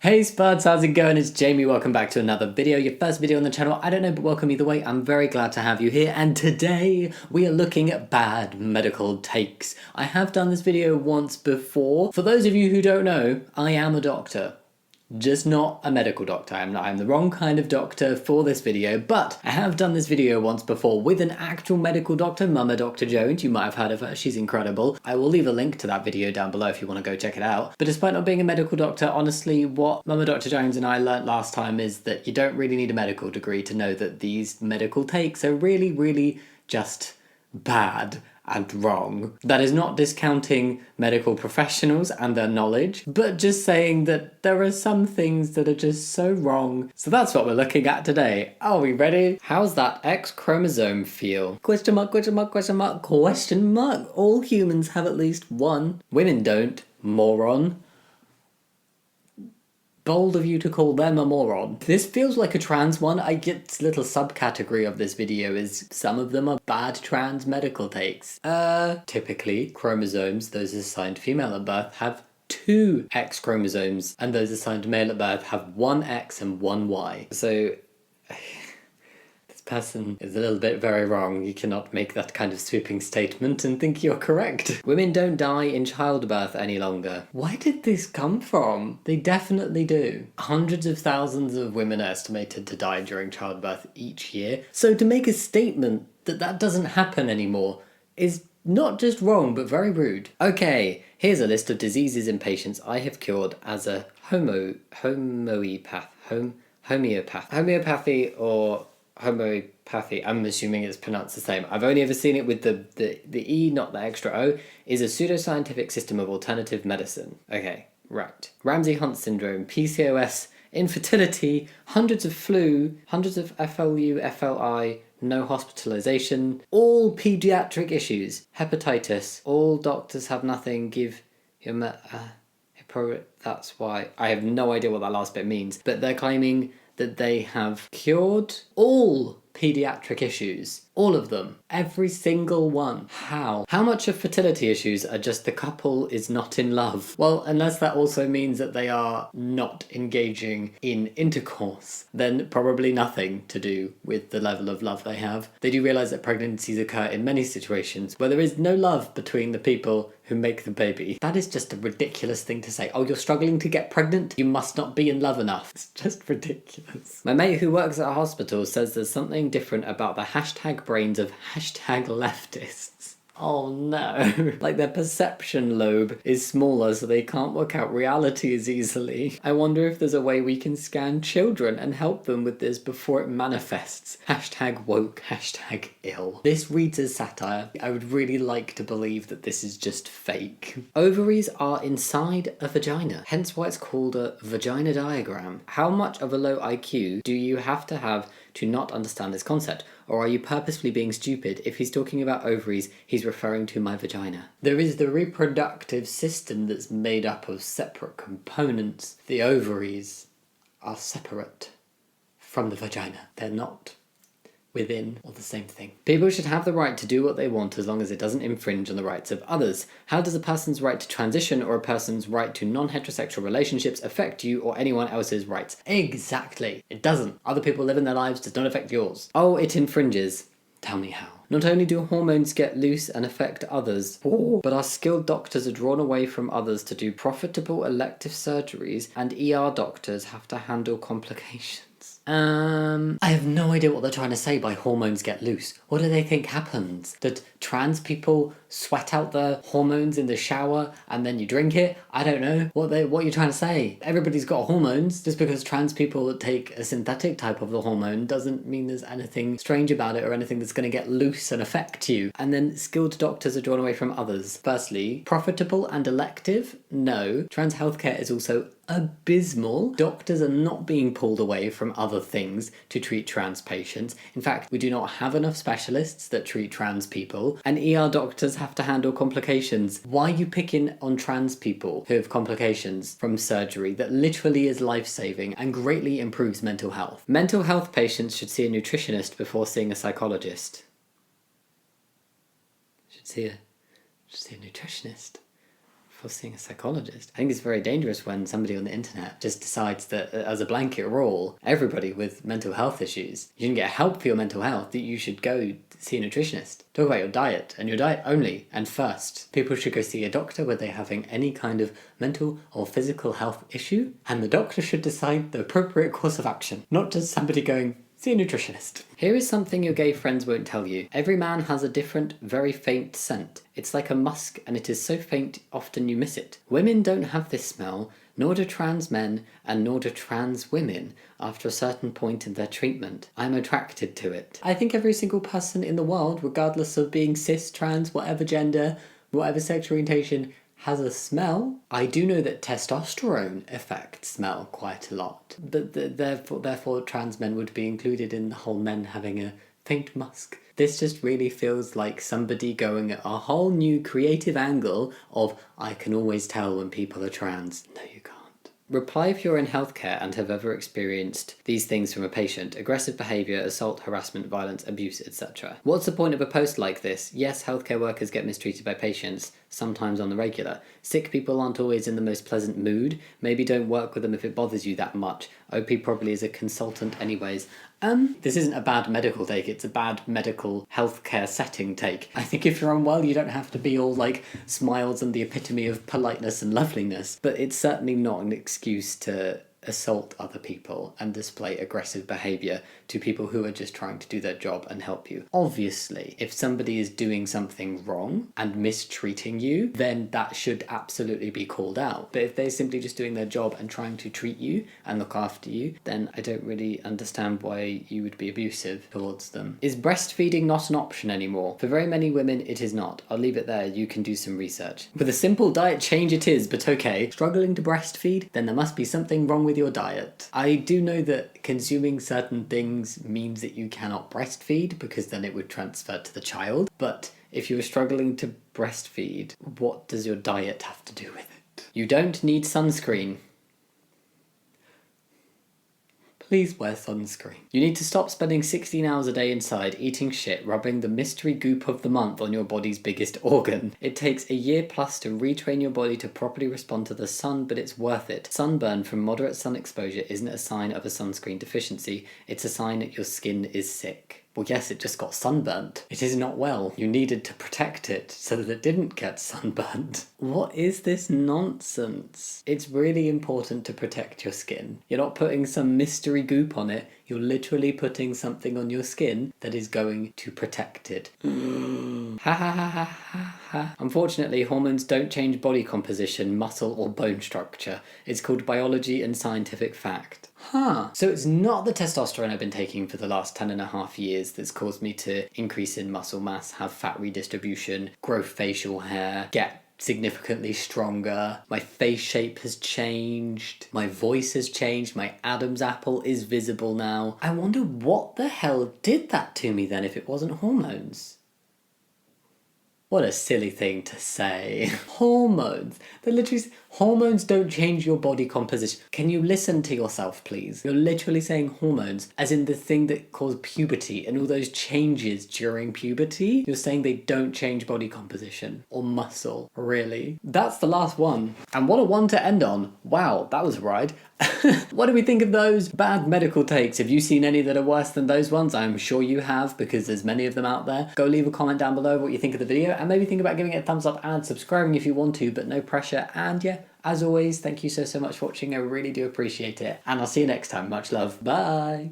Hey Spuds, how's it going? It's Jamie, welcome back to another video, your first video on the channel. I don't know, but welcome either way. I'm very glad to have you here, and today we are looking at bad medical takes. I have done this video once before. For those of you who don't know, I am a doctor. Just not a medical doctor. I'm the wrong kind of doctor for this video, but I have done this video once before with an actual medical doctor, Mama Dr. Jones. You might have heard of her, she's incredible. I will leave a link to that video down below if you want to go check it out. But despite not being a medical doctor, honestly, what Mama Dr. Jones and I learnt last time is that you don't really need a medical degree to know that these medical takes are really just bad and wrong. That is not discounting medical professionals and their knowledge, but just saying that there are some things that are just so wrong. So that's what we're looking at today. Are we ready? How's that X chromosome feel? Question mark, question mark, question mark, question mark. All humans have at least one. Women don't, moron. Bold of you to call them a moron. This feels like a trans one. I get this little subcategory of this video is some of them are bad trans medical takes. Typically, chromosomes, those assigned female at birth, have 2 X chromosomes, and those assigned male at birth have 1 X and 1 Y. So person is a little bit very wrong. You cannot make that kind of sweeping statement and think you're correct. Women don't die in childbirth any longer. Where did this come from? They definitely do. Hundreds of thousands of women are estimated to die during childbirth each year. So to make a statement that that doesn't happen anymore is not just wrong, but very rude. Okay, here's a list of diseases in patients I have cured as a homeopathy or homeopathy, I'm assuming it's pronounced the same. I've only ever seen it with the E, not the extra O, is a pseudoscientific system of alternative medicine. Okay, right. Ramsay-Hunt syndrome, PCOS, infertility, hundreds of flu, hundreds of FLU, FLI, no hospitalization, all pediatric issues, hepatitis, all doctors have nothing, give him that's why. I have no idea what that last bit means, but they're claiming that they have cured all pediatric issues. All of them. Every single one. How? How much of fertility issues are just the couple is not in love? Well, unless that also means that they are not engaging in intercourse, then probably nothing to do with the level of love they have. They do realise that pregnancies occur in many situations where there is no love between the people who make the baby. That is just a ridiculous thing to say. Oh, you're struggling to get pregnant? You must not be in love enough. It's just ridiculous. My mate who works at a hospital says there's something different about the hashtag brains of hashtag leftists. Oh no. Like their perception lobe is smaller so they can't work out reality as easily. I wonder if there's a way we can scan children and help them with this before it manifests. Hashtag woke, hashtag ill. This reads as satire. I would really like to believe that this is just fake. Ovaries are inside a vagina, hence why it's called a vagina diagram. How much of a low IQ do you have to not understand this concept? Or are you purposefully being stupid? If he's talking about ovaries, he's referring to my vagina. There is the reproductive system that's made up of separate components. The ovaries are separate from the vagina. They're not within or the same thing. People should have the right to do what they want as long as it doesn't infringe on the rights of others. How does a person's right to transition or a person's right to non-heterosexual relationships affect you or anyone else's rights? Exactly. It doesn't. Other people living their lives does not affect yours. Oh, it infringes. Tell me how. Not only do hormones get loose and affect others, but our skilled doctors are drawn away from others to do profitable elective surgeries, and ER doctors have to handle complications. I have no idea what they're trying to say by hormones get loose. What do they think happens? That trans people sweat out their hormones in the shower and then you drink it? I don't know. What you're trying to say? Everybody's got hormones. Just because trans people take a synthetic type of the hormone doesn't mean there's anything strange about it or anything that's going to get loose and affect you. And then skilled doctors are drawn away from others. Firstly, profitable and elective? No. Trans healthcare is also abysmal. Doctors are not being pulled away from other things to treat trans patients. In fact, we do not have enough specialists that treat trans people, and ER doctors have to handle complications. Why are you picking on trans people who have complications from surgery that literally is life-saving and greatly improves mental health? Mental health patients should see a nutritionist before seeing a psychologist. Should see a nutritionist before seeing a psychologist. I think it's very dangerous when somebody on the internet just decides that, as a blanket rule, everybody with mental health issues, you can get help for your mental health, that you should go see a nutritionist. Talk about your diet, and your diet only, and first. People should go see a doctor when they're having any kind of mental or physical health issue, and the doctor should decide the appropriate course of action, not just somebody going, see a nutritionist. Here is something your gay friends won't tell you. Every man has a different, very faint scent. It's like a musk, and it is so faint often you miss it. Women don't have this smell, nor do trans men, and nor do trans women, after a certain point in their treatment. I'm attracted to it. I think every single person in the world, regardless of being cis, trans, whatever gender, whatever sexual orientation, has a smell. I do know that testosterone affects smell quite a lot, but therefore trans men would be included in the whole men having a faint musk. This just really feels like somebody going at a whole new creative angle of, I can always tell when people are trans. No, you can't. Reply if you're in healthcare and have ever experienced these things from a patient: aggressive behaviour, assault, harassment, violence, abuse, etc. What's the point of a post like this? Yes, healthcare workers get mistreated by patients, sometimes on the regular. Sick people aren't always in the most pleasant mood. Maybe don't work with them if it bothers you that much. OP probably is a consultant anyways. This isn't a bad medical take, it's a bad medical healthcare setting take. I think if you're unwell, you don't have to be all like smiles and the epitome of politeness and loveliness, but it's certainly not an excuse to assault other people and display aggressive behaviour to people who are just trying to do their job and help you. Obviously, if somebody is doing something wrong and mistreating you, then that should absolutely be called out. But if they're simply just doing their job and trying to treat you and look after you, then I don't really understand why you would be abusive towards them. Is breastfeeding not an option anymore? For very many women, it is not. I'll leave it there, you can do some research. With a simple diet change it is, but okay. Struggling to breastfeed? Then there must be something wrong with your diet. I do know that consuming certain things means that you cannot breastfeed, because then it would transfer to the child. But if you're struggling to breastfeed, what does your diet have to do with it? You don't need sunscreen. Please wear sunscreen. You need to stop spending 16 hours a day inside, eating shit, rubbing the mystery goop of the month on your body's biggest organ. It takes a year plus to retrain your body to properly respond to the sun, but it's worth it. Sunburn from moderate sun exposure isn't a sign of a sunscreen deficiency, it's a sign that your skin is sick. Well, yes, it just got sunburnt. It is not well. You needed to protect it so that it didn't get sunburnt. What is this nonsense? It's really important to protect your skin. You're not putting some mystery goop on it. You're literally putting something on your skin that is going to protect it. Ha ha ha ha ha ha. Unfortunately, hormones don't change body composition, muscle, or bone structure. It's called biology and scientific fact. Huh. So it's not the testosterone I've been taking for the last 10.5 years that's caused me to increase in muscle mass, have fat redistribution, grow facial hair, get significantly stronger. My face shape has changed. My voice has changed. My Adam's apple is visible now. I wonder what the hell did that to me then if it wasn't hormones? What a silly thing to say. Hormones. They're literally... Hormones don't change your body composition. Can you listen to yourself, please? You're literally saying hormones, as in the thing that caused puberty and all those changes during puberty. You're saying they don't change body composition or muscle. Really? That's the last one. And what a one to end on. Wow, that was a ride. What do we think of those bad medical takes? Have you seen any that are worse than those ones? I'm sure you have, because there's many of them out there. Go leave a comment down below what you think of the video, and maybe think about giving it a thumbs up and subscribing if you want to, but no pressure. And yeah, as always, thank you so much for watching. I really do appreciate it. And I'll see you next time. Much love. Bye.